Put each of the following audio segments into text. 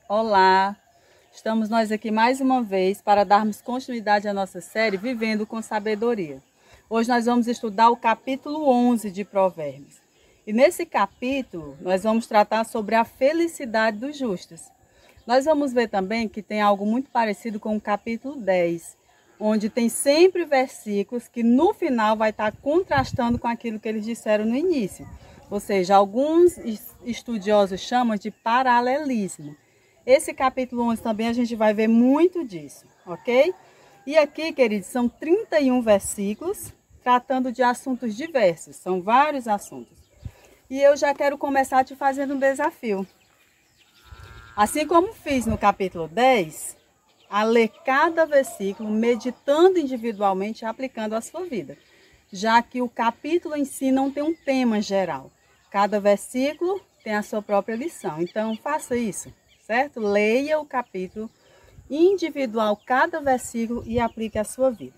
Olá, estamos nós aqui mais uma vez para darmos continuidade à nossa série Vivendo com Sabedoria. Hoje nós vamos estudar o capítulo 11 de Provérbios. E nesse capítulo nós vamos tratar sobre a felicidade dos justos. Nós vamos ver também que tem algo muito parecido com o capítulo 10, onde tem sempre versículos que no final vai estar contrastando com aquilo que eles disseram no início. Ou seja, alguns estudiosos chamam de paralelismo. Esse capítulo 11 também a gente vai ver muito disso, ok? E aqui, queridos, são 31 versículos tratando de assuntos diversos, são vários assuntos. E eu já quero começar te fazendo um desafio. Assim como fiz no capítulo 10, a ler cada versículo, meditando individualmente e aplicando à sua vida, já que o capítulo em si não tem um tema geral. Cada versículo tem a sua própria lição, então faça isso. Certo? Leia o capítulo individual, cada versículo, e aplique à sua vida.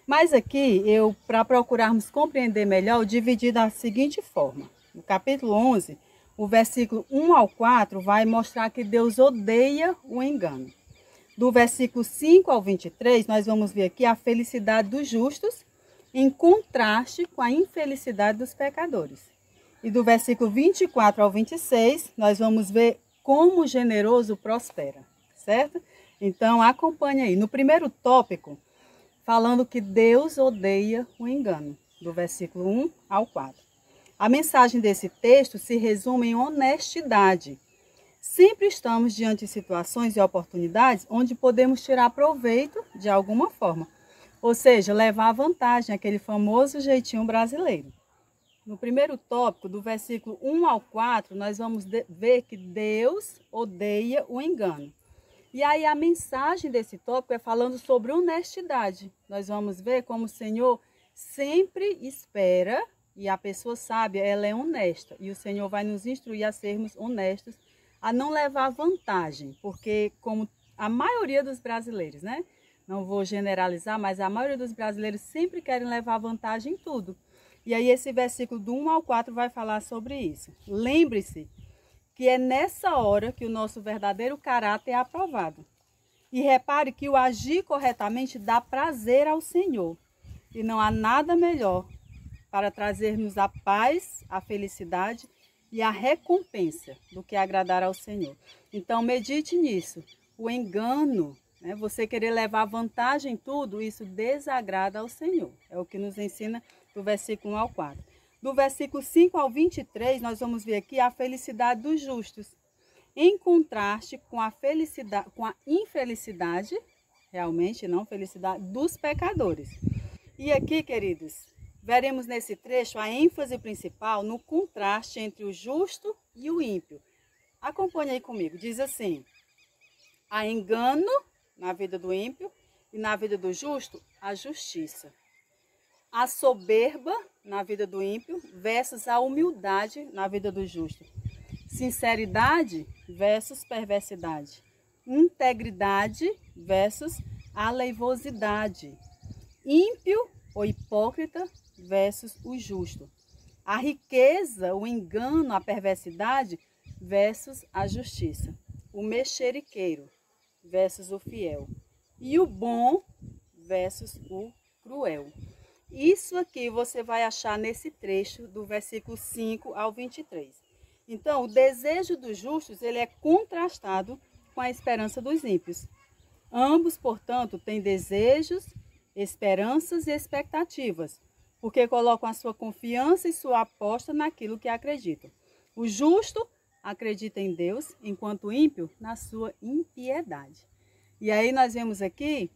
Mas aqui, para procurarmos compreender melhor, eu dividi da seguinte forma. No capítulo 11, o versículo 1 ao 4 vai mostrar que Deus odeia o engano. Do versículo 5 ao 23, nós vamos ver aqui a felicidade dos justos, em contraste com a infelicidade dos pecadores. E do versículo 24 ao 26, nós vamos ver como o generoso prospera, certo? Então, acompanhe aí. No primeiro tópico, falando que Deus odeia o engano, do versículo 1 ao 4. A mensagem desse texto se resume em honestidade. Sempre estamos diante de situações e oportunidades onde podemos tirar proveito de alguma forma. Ou seja, levar vantagem, aquele famoso jeitinho brasileiro. No primeiro tópico, do versículo 1 ao 4, nós vamos ver que Deus odeia o engano. E aí a mensagem desse tópico é falando sobre honestidade. Nós vamos ver como o Senhor sempre espera, e a pessoa sábia, ela é honesta. E o Senhor vai nos instruir a sermos honestos, a não levar vantagem, porque como a maioria dos brasileiros, né? Não vou generalizar, mas a maioria dos brasileiros sempre querem levar vantagem em tudo. E aí esse versículo do 1 ao 4 vai falar sobre isso. Lembre-se que é nessa hora que o nosso verdadeiro caráter é aprovado. E repare que o agir corretamente dá prazer ao Senhor. E não há nada melhor para trazermos a paz, a felicidade e a recompensa do que agradar ao Senhor. Então medite nisso. O engano, né, você querer levar vantagem em tudo, isso desagrada ao Senhor. É o que nos ensina do versículo 1 ao 4. Do versículo 5 ao 23, nós vamos ver aqui a felicidade dos justos, em contraste com a felicidade, com a infelicidade, realmente não felicidade, dos pecadores. E aqui, queridos, veremos nesse trecho a ênfase principal no contraste entre o justo e o ímpio. Acompanhe aí comigo, diz assim: há engano na vida do ímpio e na vida do justo, a justiça. A soberba na vida do ímpio versus a humildade na vida do justo. Sinceridade versus perversidade. Integridade versus aleivosidade. Ímpio ou hipócrita versus o justo. A riqueza, o engano, a perversidade versus a justiça. O mexeriqueiro versus o fiel. E o bom versus o cruel. Isso aqui você vai achar nesse trecho do versículo 5 ao 23. Então, o desejo dos justos, ele é contrastado com a esperança dos ímpios. Ambos, portanto, têm desejos, esperanças e expectativas, porque colocam a sua confiança e sua aposta naquilo que acreditam. O justo acredita em Deus, enquanto o ímpio na sua impiedade. E aí nós vemos aqui,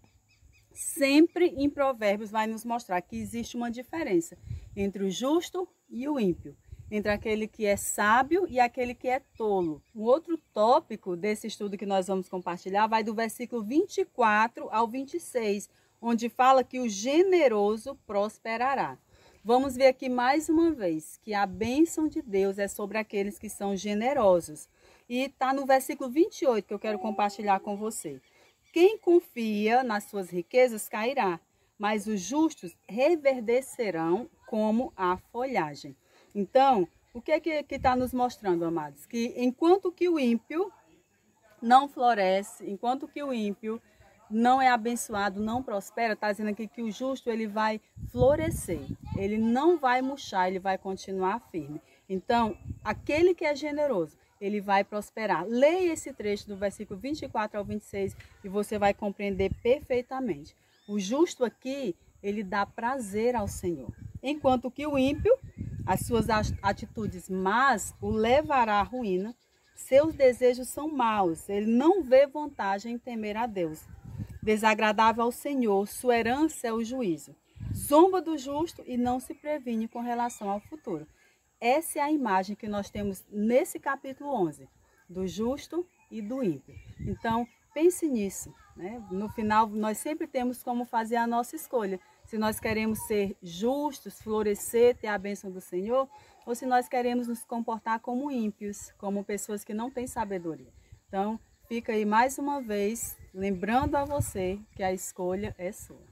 sempre em Provérbios vai nos mostrar que existe uma diferença entre o justo e o ímpio, entre aquele que é sábio e aquele que é tolo. Um outro tópico desse estudo que nós vamos compartilhar vai do versículo 24 ao 26, onde fala que o generoso prosperará. Vamos ver aqui mais uma vez que a bênção de Deus é sobre aqueles que são generosos. E está no versículo 28 que eu quero compartilhar com você. Quem confia nas suas riquezas cairá, mas os justos reverdecerão como a folhagem. Então, o que é que está nos mostrando, amados? Que enquanto que o ímpio não floresce, enquanto que o ímpio não é abençoado, não prospera. Está dizendo aqui que o justo ele vai florescer, ele não vai murchar, ele vai continuar firme. Então, aquele que é generoso, ele vai prosperar. Leia esse trecho do versículo 24 ao 26 e você vai compreender perfeitamente. O justo aqui, ele dá prazer ao Senhor, enquanto que o ímpio, as suas atitudes más o levará à ruína. Seus desejos são maus, ele não vê vantagem em temer a Deus. Desagradável ao Senhor, sua herança é o juízo. Zomba do justo e não se previne com relação ao futuro. Essa é a imagem que nós temos nesse capítulo 11, do justo e do ímpio. Então, pense nisso, né? No final, nós sempre temos como fazer a nossa escolha. Se nós queremos ser justos, florescer, ter a bênção do Senhor, ou se nós queremos nos comportar como ímpios, como pessoas que não têm sabedoria. Então, fica aí mais uma vez, lembrando a você que a escolha é sua.